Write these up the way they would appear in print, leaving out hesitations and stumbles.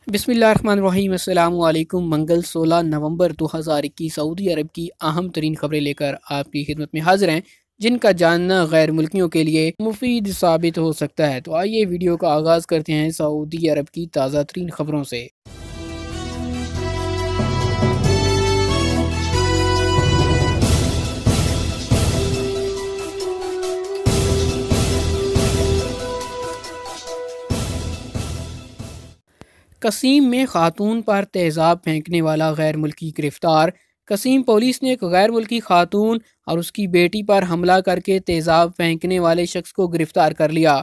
बिस्मिल्लाहिर्रहमानिर्रहीम। अस्सलाम वालेकुम। मंगल 16 नवंबर 2021 सऊदी अरब की अहम तरीन खबरें लेकर आपकी खिदमत में हाजिर हैं, जिनका जानना गैर मुल्कियों के लिए मुफीद साबित हो सकता है। तो आइए वीडियो का आगाज़ करते हैं सऊदी अरब की ताज़ा तरीन खबरों से। कसीम में खातून पर तेज़ाब फेंकने वाला गैर मुल्की गिरफ्तार। कसीम पुलिस ने एक गैर मुल्की खातून और उसकी बेटी पर हमला करके तेज़ाब फेंकने वाले शख्स को गिरफ्तार कर लिया।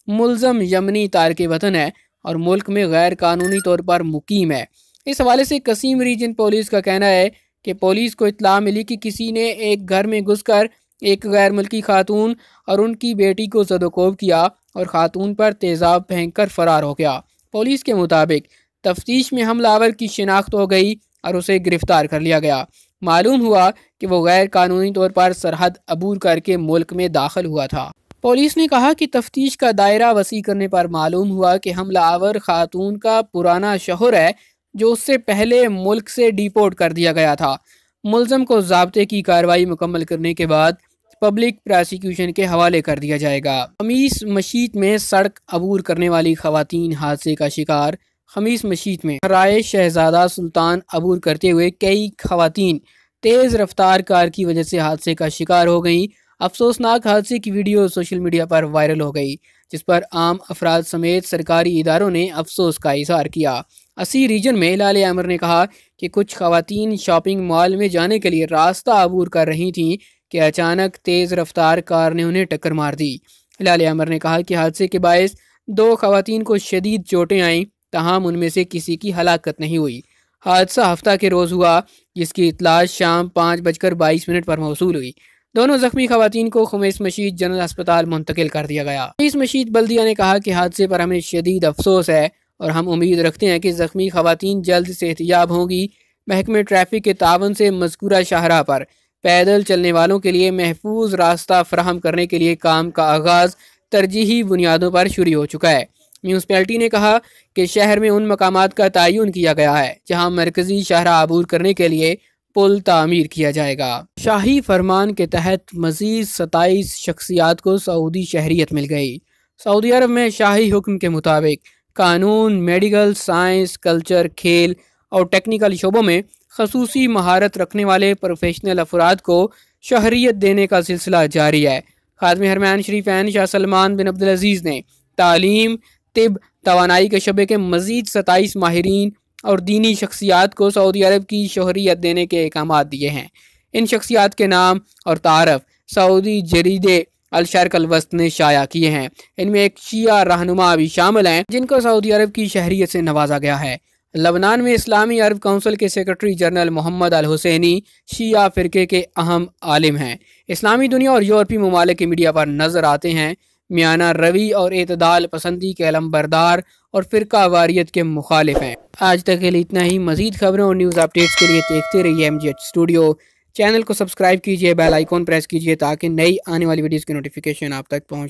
मुलजम यमनी तारके वतन है और मुल्क में गैर कानूनी तौर पर मुकीम है। इस हवाले से कसीम रीजन पुलिस का कहना है कि पुलिस को इत्तला मिली कि किसी ने एक घर में घुसकर एक गैर मुल्की खातून और उनकी बेटी को ज़दोकोब किया और खातून पर तेज़ाब फेंक कर फरार हो गया। पुलिस के मुताबिक तफ्तीश में हमलावर की शिनाख्त हो गई और उसे गिरफ्तार कर लिया गया। मालूम हुआ कि वो गैर कानूनी तौर पर सरहद अबूर करके मुल्क में दाखिल हुआ था। पुलिस ने कहा कि तफ्तीश का दायरा वसी करने पर मालूम हुआ कि हमलावर खातून का पुराना शौहर है, जो उससे पहले मुल्क से डिपोर्ट कर दिया गया था। मुलजम को ज़ाब्ते की कार्रवाई मुकम्मल करने के बाद पब्लिक प्रोसिक्यूशन के हवाले कर दिया जाएगा। खमीस मशीत में सड़क अबूर करने वाली खवातीन हादसे का शिकार। खमीस मशीत में राय शहजादा सुल्तान अबूर करते हुए कई खवातीन तेज़ रफ्तार कार की वजह से हादसे का शिकार हो गईं। अफसोसनाक हादसे की वीडियो सोशल मीडिया पर वायरल हो गई, जिस पर आम अफराद समेत सरकारी इदारों ने अफसोस का इजहार किया। असी रीजन में लाले अमर ने कहा कि कुछ खवातीन शॉपिंग मॉल में जाने के लिए रास्ता अबूर कर रही थीं कि अचानक तेज़ रफ्तार कार ने उन्हें टक्कर मार दी। लाले अमर ने कहा कि हादसे के बायस 2 खवातीन को शदीद चोटें आईं, तहाम उनमें से किसी की हलाकत नहीं हुई। हादसा हफ्ता के रोज़ हुआ, जिसकी इतला शाम 5:22 पर मौसूल हुई। दोनों जख्मी खवातीन को खमीस मशीद जनरल अस्पताल मुंतकिल कर दिया गया। खमीस मशीद बल्दिया ने कहा कि हादसे पर हमें शदीद अफसोस है और हम उम्मीद रखते हैं कि जख्मी खवातीन जल्द सेहतियाब होंगी। महकमे ट्रैफिक के तावन से मज़कूरा शाहराह पर पैदल चलने वालों के लिए महफूज रास्ता फराहम करने के लिए काम का आगाज़ तरजीही बुनियादों पर शुरू हो चुका है। म्यूनसिपैलिटी ने कहा कि शहर में उन मकामात का तयन किया गया है जहां मरकजी शाहराह अबूर करने के लिए पुल तामीर किया जाएगा। शाही फरमान के तहत मजीद 27 शख्सियात को सऊदी शहरियत मिल गई। सऊदी अरब में शाही हुक्म के मुताबिक कानून, मेडिकल, साइंस, कल्चर, खेल और टेक्निकल शोबों में खसूसी महारत रखने वाले प्रोफेशनल अफराद को शहरियत देने का सिलसिला जारी है। खादिम हरमैन शरीफैन शाह सलमान बिन अब्दुल अजीज़ ने तालीम, तिब, तवानाई के शबे के मजीद 27 माहिरीन और दीनी शख्सियात को सऊदी अरब की शहरियत देने के अहकाम दिए हैं। इन शख्सियात के नाम और तारफ सऊदी जरीदे अल शर्क अल वस्त ने शाया किए हैं। इनमें एक शिया रहनुमा भी शामिल हैं, जिनको सऊदी अरब की शहरियत से नवाजा गया है। लबनान में इस्लामी अरब काउंसिल के सेक्रेटरी जनरल मोहम्मद अल हुसैनी शिया फ़िरके के अहम आलिम हैं। इस्लामी दुनिया और यूरोपीय ममालिक की मीडिया पर नजर आते हैं मियाना रवि और एतदाल पसंदी के अलमबरदार और फ़िरका वारियत के मुखालिफ हैं। आज तक के लिए इतना ही। मज़ीद खबरों और न्यूज़ अपडेट्स के लिए देखते रहिए MGH स्टूडियो। चैनल को सब्सक्राइब कीजिए, बेल आइकॉन प्रेस कीजिए ताकि नई आने वाली वीडियोज़ की नोटिफिकेशन आप तक पहुँचे।